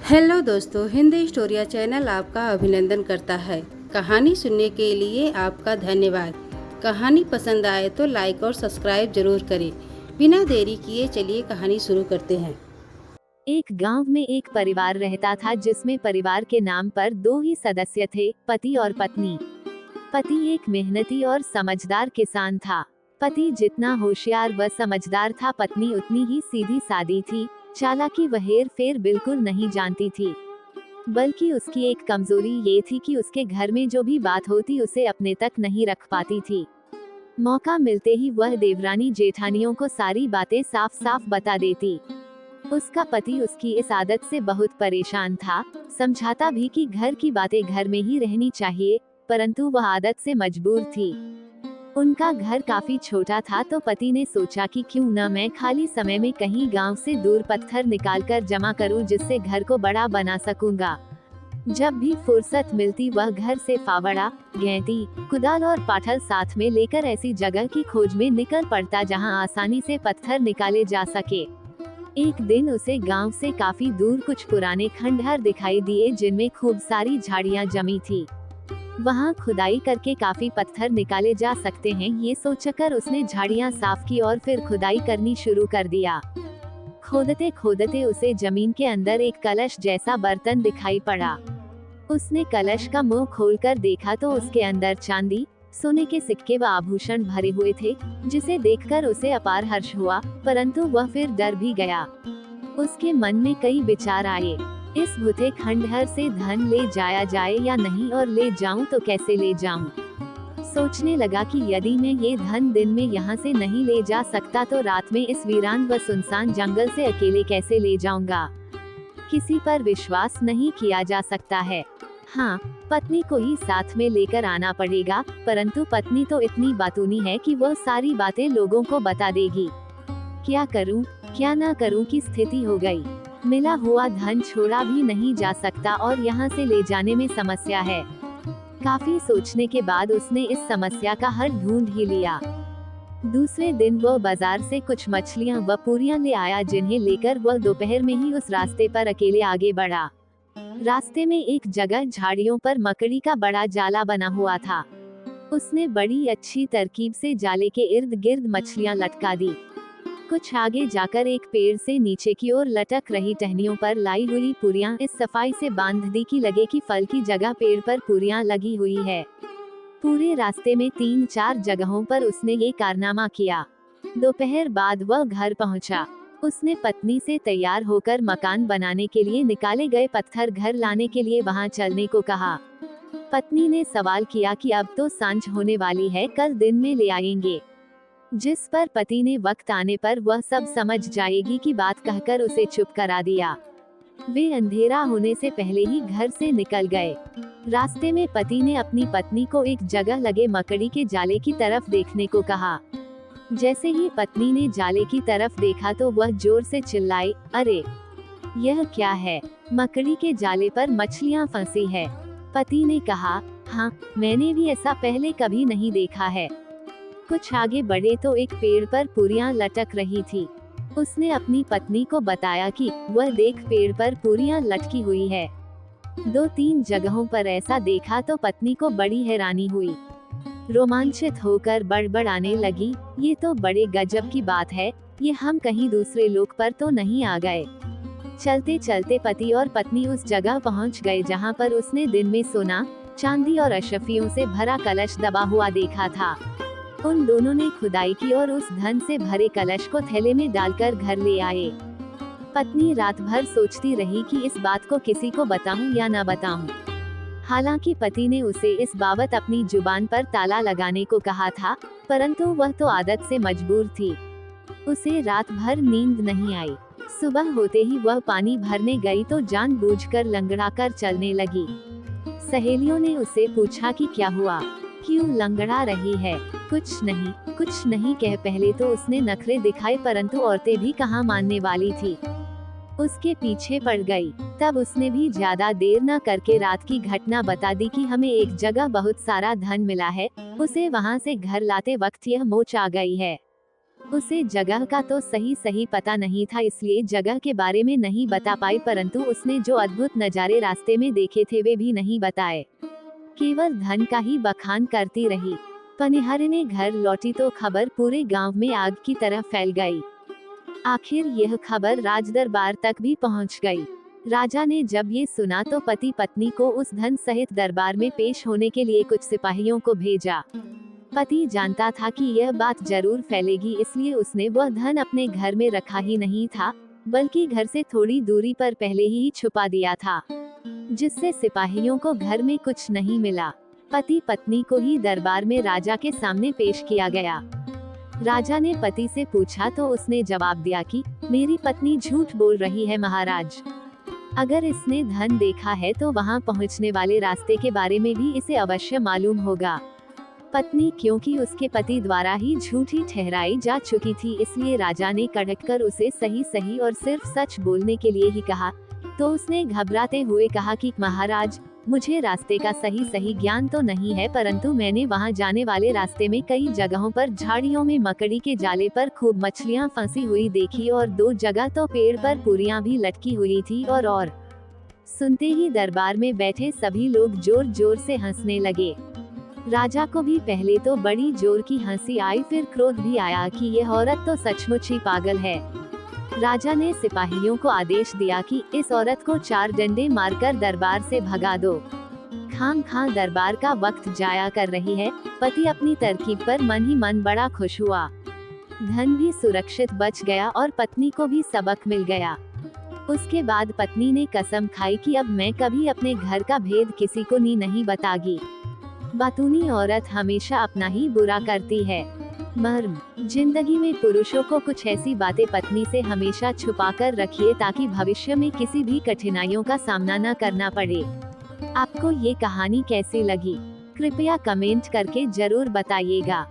Hello दोस्तों, Hindi स्टोरिया channel आपका अभिनंदन करता है। कहानी सुनने के लिए आपका धन्यवाद। कहानी पसंद आए तो लाइक और सब्सक्राइब जरूर करें। बिना देरी किए चलिए कहानी शुरू करते हैं। एक गांव में एक परिवार रहता था जिसमें परिवार के नाम पर दो ही सदस्य थे, पति और पत्नी। पति एक मेहनती और समझदार किसान था। पति जितना होशियार व समझदार था, पत्नी उतनी ही सीधी सादी थी। चालाकी व हेर फेर बिल्कुल नहीं जानती थी, बल्कि उसकी एक कमजोरी ये थी कि उसके घर में जो भी बात होती उसे अपने तक नहीं रख पाती थी। मौका मिलते ही वह देवरानी जेठानियों को सारी बातें साफ साफ बता देती। उसका पति उसकी इस आदत से बहुत परेशान था। समझाता भी कि घर की बातें घर में ही रहनी चाहिए, परंतु वह आदत से मजबूर थी। उनका घर काफी छोटा था, तो पति ने सोचा कि क्यों न मैं खाली समय में कहीं गांव से दूर पत्थर निकालकर जमा करूं, जिससे घर को बड़ा बना सकूंगा। जब भी फुर्सत मिलती वह घर से फावड़ा, गैंती, कुदाल और पाठल साथ में लेकर ऐसी जगह की खोज में निकल पड़ता जहां आसानी से पत्थर निकाले जा सके। एक दिन उसे गांव से काफी दूर कुछ पुराने खंडहर दिखाई दिए जिनमें खूब सारी झाड़ियां जमी थी। वहां खुदाई करके काफी पत्थर निकाले जा सकते हैं, ये सोचकर उसने झाड़ियां साफ की और फिर खुदाई करनी शुरू कर दिया। खोदते खोदते उसे जमीन के अंदर एक कलश जैसा बर्तन दिखाई पड़ा। उसने कलश का मुंह खोलकर देखा तो उसके अंदर चांदी, सोने के सिक्के व आभूषण भरे हुए थे, जिसे देखकर उसे अपार हर्ष हुआ, परंतु वह फिर डर भी गया। उसके मन में कई विचार आए। इस भूते खंडहर से धन ले जाया जाए या नहीं, और ले जाऊं तो कैसे ले जाऊं। सोचने लगा कि यदि मैं ये धन दिन में यहाँ से नहीं ले जा सकता तो रात में इस वीरान व सुनसान जंगल से अकेले कैसे ले जाऊंगा। किसी पर विश्वास नहीं किया जा सकता है। हाँ, पत्नी को ही साथ में लेकर आना पड़ेगा, परंतु पत्नी तो इतनी बातूनी है कि वह सारी बातें लोगों को बता देगी। क्या करूं, क्या ना करूं की स्थिति हो गई। मिला हुआ धन छोड़ा भी नहीं जा सकता और यहाँ से ले जाने में समस्या है। काफी सोचने के बाद उसने इस समस्या का हल ढूंढ ही लिया। दूसरे दिन वह बाजार से कुछ मछलियां व पूरियां ले आया, जिन्हें लेकर वह दोपहर में ही उस रास्ते पर अकेले आगे बढ़ा। रास्ते में एक जगह झाड़ियों पर मकड़ी का बड़ा जाला बना हुआ था। उसने बड़ी अच्छी तरकीब से जाले के इर्द गिर्द मछलियां लटका दी। कुछ आगे जाकर एक पेड़ से नीचे की ओर लटक रही टहनियों पर लाई हुई पूरियां इस सफाई से बांध दी कि लगे कि फल की जगह पेड़ पर पूरियां लगी हुई है। पूरे रास्ते में 3-4 जगहों पर उसने ये कारनामा किया। दोपहर बाद वह घर पहुंचा। उसने पत्नी से तैयार होकर मकान बनाने के लिए निकाले गए पत्थर घर लाने के लिए वहां चलने को कहा। पत्नी ने सवाल किया कि अब तो सांझ होने वाली है, कल दिन में ले आएंगे। जिस पर पति ने वक्त आने पर वह सब समझ जाएगी की बात कहकर उसे चुप करा दिया। वे अंधेरा होने से पहले ही घर से निकल गए। रास्ते में पति ने अपनी पत्नी को एक जगह लगे मकड़ी के जाले की तरफ देखने को कहा। जैसे ही पत्नी ने जाले की तरफ देखा तो वह जोर से चिल्लाई, अरे यह क्या है, मकड़ी के जाले पर मछलियां फंसी है। पति ने कहा, हाँ, मैंने भी ऐसा पहले कभी नहीं देखा है। कुछ आगे बढ़े तो एक पेड़ पर पूरियां लटक रही थी। उसने अपनी पत्नी को बताया कि वह देख, पेड़ पर पूरियां लटकी हुई है। 2-3 जगहों पर ऐसा देखा तो पत्नी को बड़ी हैरानी हुई। रोमांचित होकर बड़बड़ाने लगी, ये तो बड़े गजब की बात है, ये हम कहीं दूसरे लोक पर तो नहीं आ गए। चलते चलते पति और पत्नी उस जगह पहुंच गए जहां पर उसने दिन में सोना, चांदी और अशफियों से भरा कलश दबा हुआ देखा था। उन दोनों ने खुदाई की और उस धन से भरे कलश को थैले में डालकर घर ले आए। पत्नी रात भर सोचती रही कि इस बात को किसी को बताऊं या न बताऊं। हालांकि पति ने उसे इस बाबत अपनी जुबान पर ताला लगाने को कहा था, परंतु वह तो आदत से मजबूर थी। उसे रात भर नींद नहीं आई। सुबह होते ही वह पानी भरने गई तो जानबूझकर लंगड़ाकर चलने लगी। सहेलियों ने उससे पूछा कि क्या हुआ, क्यों लंगड़ा रही है। कुछ नहीं कह पहले तो उसने नखरे दिखाए, परंतु औरतें भी कहाँ मानने वाली थी। उसके पीछे पड़ गई। तब उसने भी ज्यादा देर न करके रात की घटना बता दी कि हमें एक जगह बहुत सारा धन मिला है, उसे वहां से घर लाते वक्त यह मोच आ गई है। उसे जगह का तो सही पता नहीं था, इसलिए जगह के बारे में नहीं बता पाई, परंतु उसने जो अद्भुत नज़ारे रास्ते में देखे थे वे भी नहीं बताए। केवल धन का ही बखान करती रही। पनिहारिनी घर लौटी तो खबर पूरे गांव में आग की तरह फैल गई। आखिर यह खबर राजदरबार तक भी पहुंच गई। राजा ने जब ये सुना तो पति पत्नी को उस धन सहित दरबार में पेश होने के लिए कुछ सिपाहियों को भेजा। पति जानता था कि यह बात जरूर फैलेगी, इसलिए उसने वह धन अपने घर में रखा ही नहीं था, बल्कि घर से थोड़ी दूरी पर पहले ही छुपा दिया था, जिससे सिपाहियों को घर में कुछ नहीं मिला। पति पत्नी को ही दरबार में राजा के सामने पेश किया गया। राजा ने पति से पूछा तो उसने जवाब दिया कि मेरी पत्नी झूठ बोल रही है महाराज। अगर इसने धन देखा है तो वहां पहुंचने वाले रास्ते के बारे में भी इसे अवश्य मालूम होगा। पत्नी क्योंकि उसके पति द्वारा ही झूठी ठहराई जा चुकी थी, इसलिए राजा ने कड़क कर उसे सही और सिर्फ सच बोलने के लिए ही कहा। तो उसने घबराते हुए कहा कि महाराज, मुझे रास्ते का सही ज्ञान तो नहीं है, परंतु मैंने वहां जाने वाले रास्ते में कई जगहों पर झाड़ियों में मकड़ी के जाले पर खूब मछलियां फंसी हुई देखी और 2 जगह तो पेड़ पर पूरियां भी लटकी हुई थी। और सुनते ही दरबार में बैठे सभी लोग जोर से हंसने लगे। राजा को भी पहले तो बड़ी जोर की हंसी आई, फिर क्रोध भी आया कि यह औरत तो सचमुच ही पागल है। राजा ने सिपाहियों को आदेश दिया कि इस औरत को 4 डंडे मारकर दरबार से भगा दो। खाम दरबार का वक्त जाया कर रही है। पति अपनी तरकीब पर मन ही मन बड़ा खुश हुआ। धन भी सुरक्षित बच गया और पत्नी को भी सबक मिल गया। उसके बाद पत्नी ने कसम खाई कि अब मैं कभी अपने घर का भेद किसी को नहीं बतागी। बातूनी औरत हमेशा अपना ही बुरा करती है। मर्म, जिंदगी में पुरुषों को कुछ ऐसी बातें पत्नी से हमेशा छुपा कर रखिए ताकि भविष्य में किसी भी कठिनाइयों का सामना न करना पड़े। आपको ये कहानी कैसी लगी? कृपया कमेंट करके जरूर बताइएगा।